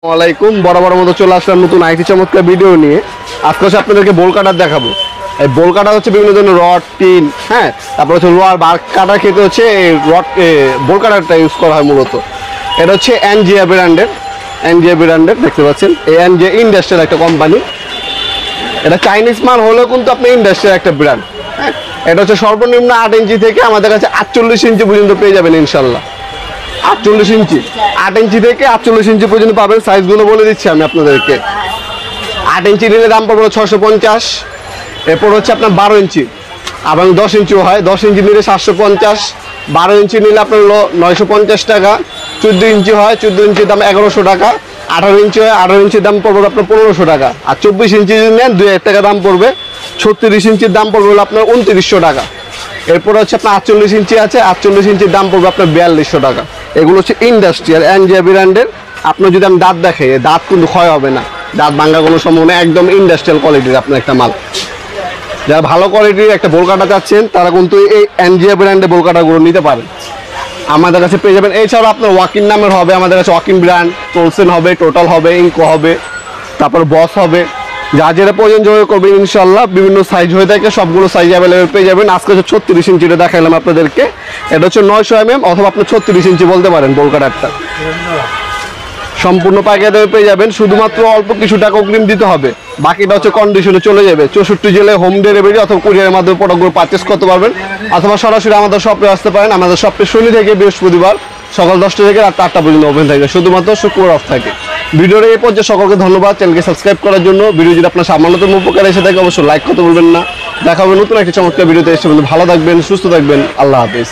ওয়ালাইকুম বরাবর মতো চলে আসলাম নতুন আইটি চমৎকার ভিডিও নিয়ে। আজকে হচ্ছে আপনাদেরকে বোল কাটার দেখাবো। এই বোল কাটার হচ্ছে বিভিন্ন ধরনের রড, টিন, হ্যাঁ, তারপর হচ্ছে লোহার বার কাটার ক্ষেত্রে হচ্ছে এই রড বোল কাটারটা ইউজ করা হয় মূলত। এটা হচ্ছে এনজিয়া ব্র্যান্ডের দেখতে পাচ্ছেন। এই এনজিয়া ইন্ডাস্ট্রিয়াল একটা কোম্পানি। এটা চাইনিজ মাল হলেও কিন্তু আপনি ইন্ডাস্ট্রিয়াল একটা ব্র্যান্ড। হ্যাঁ, এটা হচ্ছে সর্বনিম্ন 8 ইঞ্চি থেকে আমাদের কাছে 48 ইঞ্চি পর্যন্ত পেয়ে যাবেন ইনশাল্লাহ। 48 ইঞ্চি, 8 ইঞ্চি থেকে 48 ইঞ্চি পর্যন্ত পাবেন। সাইজগুলো বলে দিচ্ছি আমি আপনাদেরকে। 8 ইঞ্চি নিলে দাম পড়বে 650। এরপর হচ্ছে আপনার 12 ইঞ্চি, আবার 10 ইঞ্চিও হয়। 10 ইঞ্চি নিলে 750। 12 ইঞ্চি নিলে আপনার হলো 950 টাকা। 14 ইঞ্চি হয়, 14 ইঞ্চির দাম 1100 টাকা। 18 ইঞ্চি হয়, 18 ইঞ্চির দাম পড়বে আপনার 1500 টাকা। আর 24 ইঞ্চি যদি নেন 2000 টাকা দাম পড়বে। 36 ইঞ্চির দাম পড়বে হলো আপনার 2900 টাকা। এরপর হচ্ছে আপনার 48 ইঞ্চি আছে, 48 ইঞ্চির দাম পড়বে আপনার 4200 টাকা। এগুলো হচ্ছে ইন্ডাস্ট্রিয়াল এনজিয়া ব্র্যান্ডের। আপনার যদি আমি দাঁত দেখাই, দাঁত কিন্তু ক্ষয় হবে না, দাঁত ভাঙার কোনো সম্ভাবনা, একদম ইন্ডাস্ট্রিয়াল কোয়ালিটির আপনার একটা মাল। যারা ভালো কোয়ালিটির একটা বোল কাটা চাচ্ছেন তারা কিন্তু এই এনজিয়া ব্র্যান্ডের বোল কাটাগুলো নিতে পারেন, আমাদের কাছে পেয়ে যাবেন। এছাড়াও আপনার ওয়াকিং নামের হবে আমাদের কাছে, ওয়াকিং ব্র্যান্ড, টোলসেন হবে, টোটাল হবে, ইনকো হবে, তারপর বস হবে। যা যেটা প্রয়োজন যোগাযোগ করবেন ইনশাল্লাহ। বিভিন্ন সাইজ হয়ে থাকে, সবগুলো সাইজ অ্যাভেলেবেল পেয়ে যাবেন। আজকে হচ্ছে 36 ইঞ্চিটা দেখালাম আপনাদেরকে। এটা হচ্ছে 900 mm অথবা আপনার 36 ইঞ্চি বলতে পারেন বোল কাটারটা। সম্পূর্ণ পাইকারি পেয়ে যাবেন। শুধুমাত্র অল্প কিছু টাকা অগ্রিম দিতে হবে, বাকিটা হচ্ছে কন্ডিশনে চলে যাবে। 64 জেলায় হোম ডেলিভারি অথবা কুরিয়ারের মাধ্যমে প্রোডাক্টগুলো পারচেস করতে পারবেন, অথবা সরাসরি আমাদের শপে আসতে পারেন। আমাদের শপে শনি থেকে বৃহস্পতিবার সকাল 10টা থেকে রাত 8টা পর্যন্ত ওপেন থাকে, শুধুমাত্র শুক্রবার অফ থাকে। ভিডিওটা এই পর্যায়ে সকলকে ধন্যবাদ চ্যানেলকে সাবস্ক্রাইব করার জন্য। ভিডিও যদি আপনার সামান্যতম উপকার এসে থাকে অবশ্যই লাইক করতে বলবেন না। দেখা হবে নতুন একটা চমৎকার ভিডিওতে। এসে ভালো থাকবেন, সুস্থ থাকবেন, আল্লাহ হাফেজ।